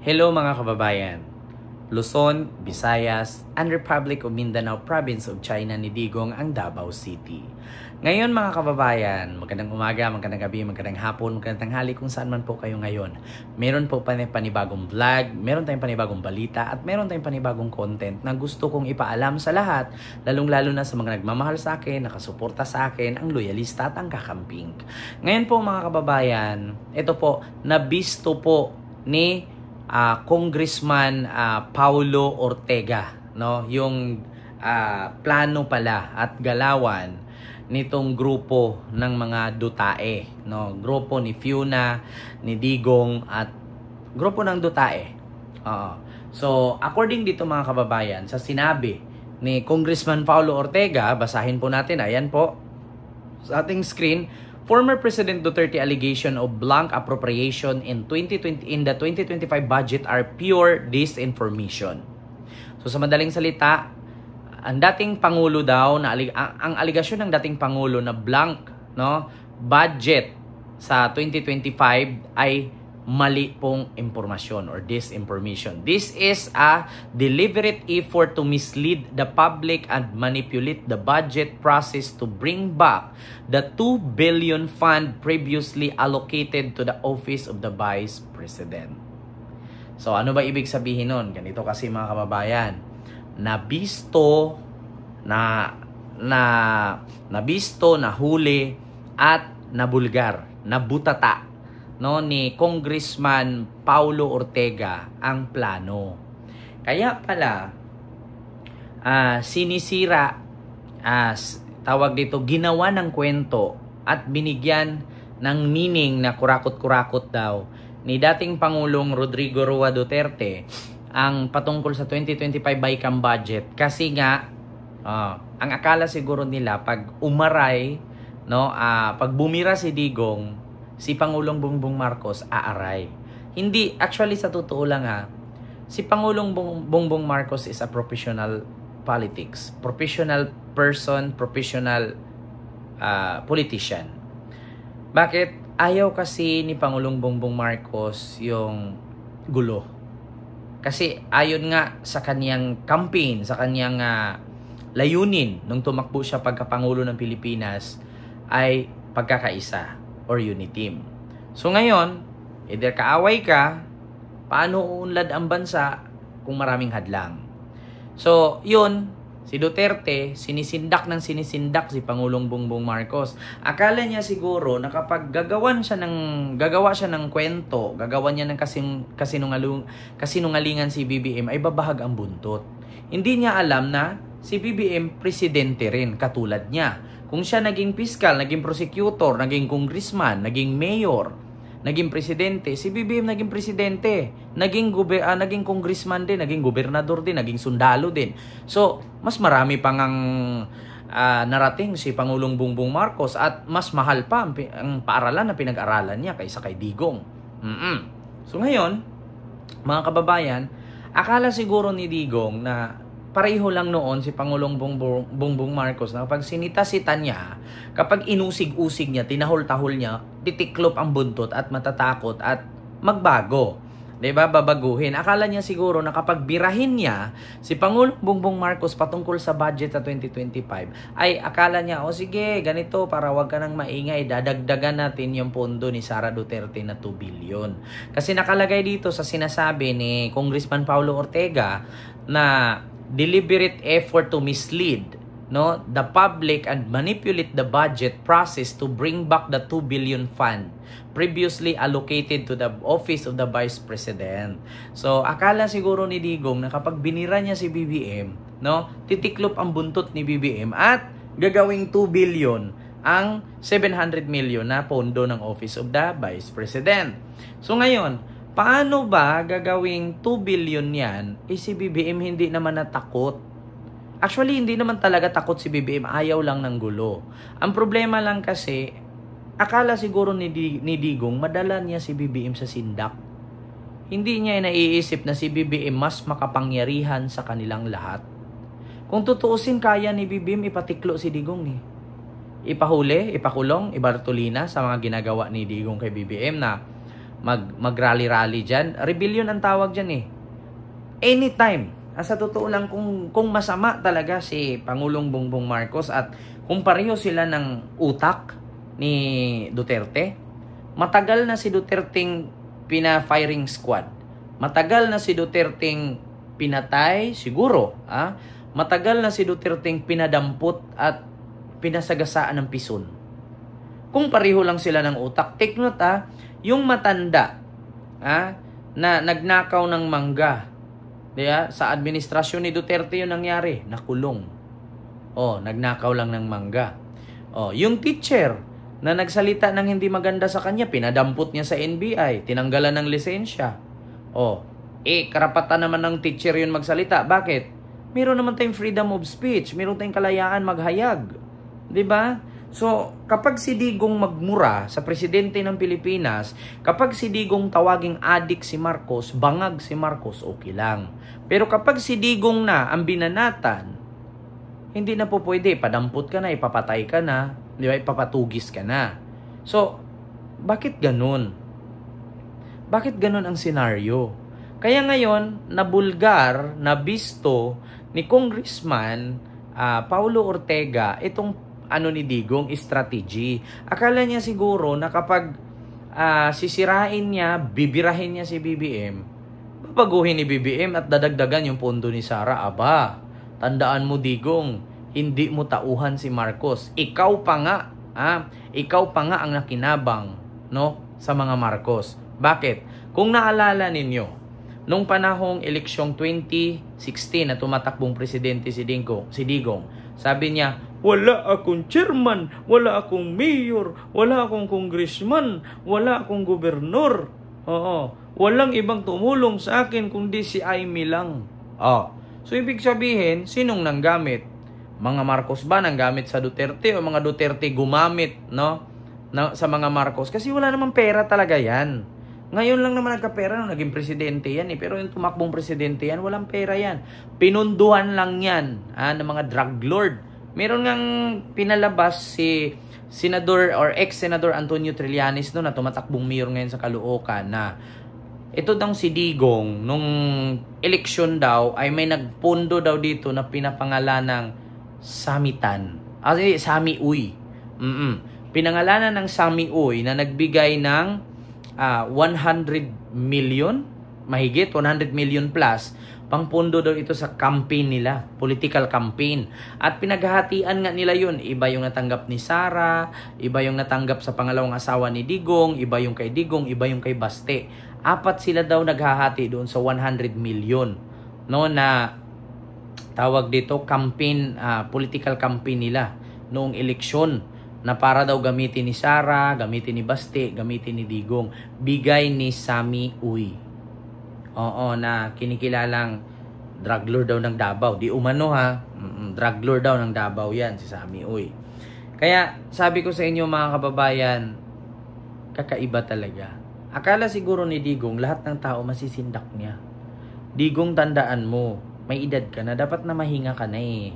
Hello mga kababayan. Luzon, Visayas, and Republic of Mindanao Province of China ni Digong ang Davao City. Ngayon mga kababayan, magandang umaga, magandang gabi, magandang hapon, magandang tanghali kung saan man po kayo ngayon. Meron po panibagong vlog, meron tayong panibagong balita, at meron tayong panibagong content na gusto kong ipaalam sa lahat, lalong-lalo na sa mga nagmamahal sa akin, nakasuporta sa akin, ang loyalista at ang kakamping. Ngayon po mga kababayan, ito po, nabisto po ni Congressman Paulo Ortega, no, yung plano pala at galawan nitong grupo ng mga Dutae, no, grupo ni Fiuna, ni Digong at grupo ng Dutae. So according dito mga kababayan, sa sinabi ni Congressman Paulo Ortega, basahin po natin, ayan po sa ating screen. Former President Duterte allegation of blank appropriation in the 2025 budget are pure disinformation. So sa madaling salita, ang dating pangulo daw na ang aligasyon ng dating pangulo na blank, no, budget sa 2025 ay mali pong impormasyon or disinformation. This is a deliberate effort to mislead the public and manipulate the budget process to bring back the 2 billion fund previously allocated to the Office of the Vice President. So ano ba ibig sabihin nun? Ganito kasi mga kababayan, nabisto, nahuli at nabulgar, nabutata, no, ni Congressman Paulo Ortega ang plano. Kaya pala sinisira, tawag dito, ginawa ng kwento at binigyan ng meaning na kurakot-kurakot daw ni dating Pangulong Rodrigo Roa Duterte ang patungkol sa 2025 BICAM budget kasi nga ang akala siguro nila pag umaray, no, pag bumira si Digong, si Pangulong Bongbong Marcos aaray. Hindi, actually sa totoo lang si Pangulong Bongbong Marcos is a professional politics, professional person, professional politician. Bakit? Ayaw kasi ni Pangulong Bongbong Marcos yung gulo. Kasi ayon nga sa kanyang campaign, sa kanyang layunin nung tumakbo siya pagkapangulo ng Pilipinas ay pagkakaisa or unity team. So ngayon, either kaaway ka, paano uunlad ang bansa kung maraming hadlang? So, yun, si Duterte, sinisindak si Pangulong Bongbong Marcos. Akala niya siguro na kapag gagawa siya ng kwento, gagawa niya ng kasinungalingan si BBM, ay babahag ang buntot. Hindi niya alam na si BBM presidente rin, katulad niya. Kung siya naging piskal, naging prosecutor, naging congressman, naging mayor, naging presidente, si BBM naging presidente, naging congressman din, naging gobernador din, naging sundalo din. So, mas marami pang narating si Pangulong Bongbong Marcos at mas mahal pa ang paaralan na pinag-aralan niya kaysa kay Digong. So ngayon, mga kababayan, akala siguro ni Digong na pareho lang noon si Pangulong Bongbong Marcos na kapag sinita-sita niya, kapag inusig-usig niya, tinahol-tahol niya, titiklop ang buntot at matatakot at magbago. 'Di ba? Babaguhin. Akala niya siguro na kapag birahin niya si Pangulong Bongbong Marcos patungkol sa budget sa 2025, ay akala niya, o sige, ganito, para wag ka nang maingay, dadagdagan natin yung pondo ni Sara Duterte na 2 billion. Kasi nakalagay dito sa sinasabi ni Congressman Paulo Ortega na deliberate effort to mislead, no, the public and manipulate the budget process to bring back the 2 billion fund previously allocated to the Office of the Vice President. So akala siguro ni Digong na kapag binira niya si BBM, no, titiklop ang buntot ni BBM at gagawing 2 billion ang 700 million na pondo ng Office of the Vice President. So ngayon, paano ba gagawing 2 billion yan? Si BBM hindi naman natakot. Actually, hindi naman talaga takot si BBM. Ayaw lang ng gulo. Ang problema lang kasi, akala siguro ni Digong, madala niya si BBM sa sindak. Hindi niya naiisip na si BBM mas makapangyarihan sa kanilang lahat. Kung tutuusin, kaya ni BBM ipatiklo si Digong . Ipahuli, ipakulong, ibartolina sa mga ginagawa ni Digong kay BBM na mag-rally-rally dyan. Rebellion ang tawag dyan eh. Anytime. Sa totoo lang, kung masama talaga si Pangulong Bongbong Marcos at kung pareho sila ng utak ni Duterte, matagal na si Duterteng pina-firing squad. Matagal na si Duterteng pinatay, siguro. Matagal na si Duterteng pinadampot at pinasagasaan ng pison. Kung pareho lang sila ng utak, take note yung matanda na nagnakaw ng mangga, diba? Sa administrasyon ni Duterte yun nangyari, nakulong. Nagnakaw lang ng mangga. Yung teacher na nagsalita ng hindi maganda sa kanya, pinadampot niya sa NBI, tinanggalan ng lisensya. Karapatan naman ng teacher yun magsalita. Bakit? Meron naman tayong freedom of speech, meron tayong kalayaan maghayag. Diba? So, kapag si Digong magmura sa presidente ng Pilipinas, kapag si Digong tawaging adik si Marcos, bangag si Marcos, okay lang. Pero kapag si Digong na ang binanatan, hindi na po pwede. Padampot ka na, ipapatay ka na, di ba? Ipapatugis ka na. So, bakit ganun? Bakit ganun ang senaryo? Kaya ngayon, nabulgar, nabisto ni Congressman Paulo Ortega itong ni Digong, strategy. Akala niya siguro na kapag sisirain niya, bibirahin niya si BBM, babaguhin ni BBM at dadagdagan yung pondo ni Sara. Aba, tandaan mo Digong, hindi mo tauhan si Marcos. Ikaw pa nga ang nakinabang, no, sa mga Marcos. Bakit? Kung naalala ninyo, nung panahong eleksyong 2016 na tumatakbong presidente si Digong, sabi niya, wala akong chairman, wala akong mayor, wala akong congressman, wala akong gobernador. Walang ibang tumulong sa akin kundi si Aimee lang. So ibig sabihin, sinong nanggamit? Mga Marcos ba nanggamit sa Duterte o mga Duterte gumamit, no? Sa mga Marcos? Kasi wala namang pera talaga yan. Ngayon lang naman nagkapera nung naging presidente yan eh. Pero yung tumakbong presidente yan, walang pera yan. Pinunduhan lang yan ng mga drug lord. Meron ngang pinalabas si Senador or ex-Senador Antonio Trillanes no, na tumatakbong mayor ngayon sa Caloocan na ito daw si Digong nung eleksyon daw ay may nagpondo daw dito na pinapangalan ng Samitan. Sami Uy. Pinangalanan ng Sami Uy na nagbigay ng 100 million, mahigit 100 million plus, pangpondo daw ito sa campaign nila, political campaign. At pinaghahatian nga nila yun. Iba yung natanggap ni Sara, iba yung natanggap sa pangalawang asawa ni Digong, iba yung kay Digong, iba yung kay Baste. 4 sila daw naghahati doon sa 100 million. No, na tawag dito, campaign, political campaign nila noong eleksyon. Na para daw gamitin ni Sara, gamitin ni Baste, gamitin ni Digong. Bigay ni Sami Uy. Na kinikilalang drug lord daw ng Davao. Di umano drug lord daw ng Davao yan, si Sami Uy. Kaya sabi ko sa inyo mga kababayan, kakaiba talaga. Akala siguro ni Digong, lahat ng tao masisindak niya. Digong, tandaan mo, may edad ka na, dapat na mahinga ka na eh.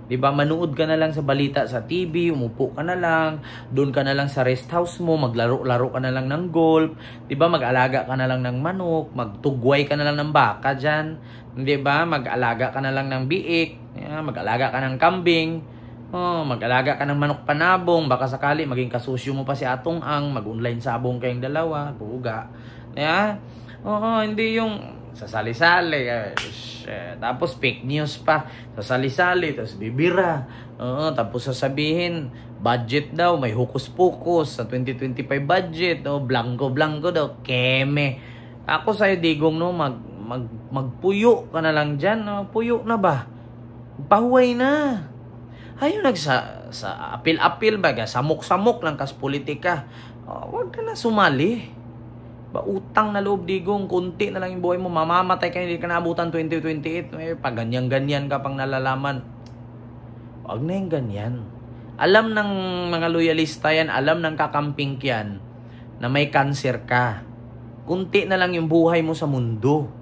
Diba, manood ka na lang sa balita sa TV, umupo ka na lang, doon ka na lang sa rest house mo, maglaro-laro ka na lang ng golf, diba, mag-alaga ka na lang ng manok, magtugway ka na lang ng baka dyan, diba, mag-alaga ka na lang ng biik, mag-alaga ka ng kambing, mag-alaga ka ng manok panabong, baka sakali maging kasusyo mo pa si Atong Ang, mag-online sabong kayong dalawa, buga, hindi yung sasali-sali, tapos fake news pa, sasali-sali, tapos bibira, tapos sasabihin, budget daw, may hukus-pukus sa 2025 budget, blanco-blanco daw, keme. Ako sa'yo, Digong, no, magpuyo ka na lang dyan, puyo na ba? Pahuway na. Ayaw sa apil-apil ba, samok-samok lang kas politika. Huwag ka na sumali. Utang na loob, Digong, kunti na lang yung buhay mo, mamamatay ka, hindi ka naabutan 2028, pag ganyan-ganyan ka pang nalalaman. Huwag na yung ganyan. Alam ng mga loyalista yan, alam ng kakamping yan, na may cancer ka. Kunti na lang yung buhay mo sa mundo.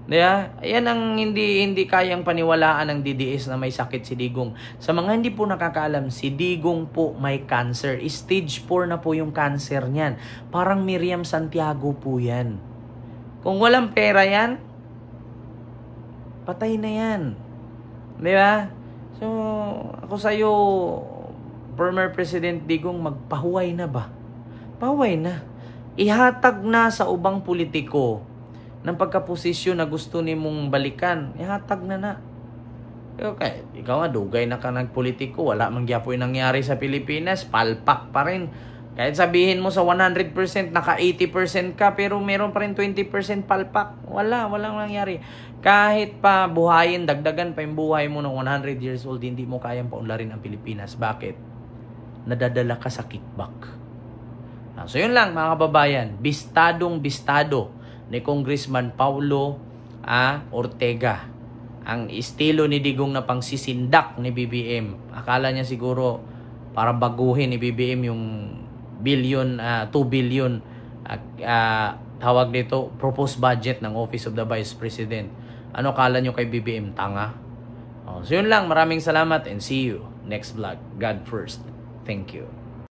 Diba? Ayan ang hindi kayang paniwalaan ng DDS na may sakit si Digong. Sa mga hindi po nakakaalam, si Digong po may cancer. Stage 4 na po yung cancer niyan. Parang Miriam Santiago po yan. Kung walang pera yan, patay na yan. Diba? So, ako sa'yo, former President Digong, magpahuway na ba? Pahuway na. Ihatag na sa ubang politiko ng pagkaposisyon na gusto ni mong balikan, ihatag na. Okay, ikaw nga, dugay na ka nagpolitiko, wala mang gyapoy nangyari sa Pilipinas, palpak pa rin. Kahit sabihin mo sa 100%, naka 80% ka, pero meron pa rin 20% palpak. Walang nangyari. Kahit pa buhayin, dagdagan pa yung buhay mo ng 100 years old, hindi mo kayang paunlarin ang Pilipinas. Bakit? Nadadala ka sa kickback. So yun lang mga kababayan, bistado ni Congressman Paulo Ortega. Ang estilo ni Digong na pangsisindak ni BBM. Akala niya siguro para baguhin ni BBM yung 2 billion tawag dito, proposed budget ng Office of the Vice President. Ano akala nyo kay BBM? Tanga? So yun lang, maraming salamat and see you next vlog. God first. Thank you.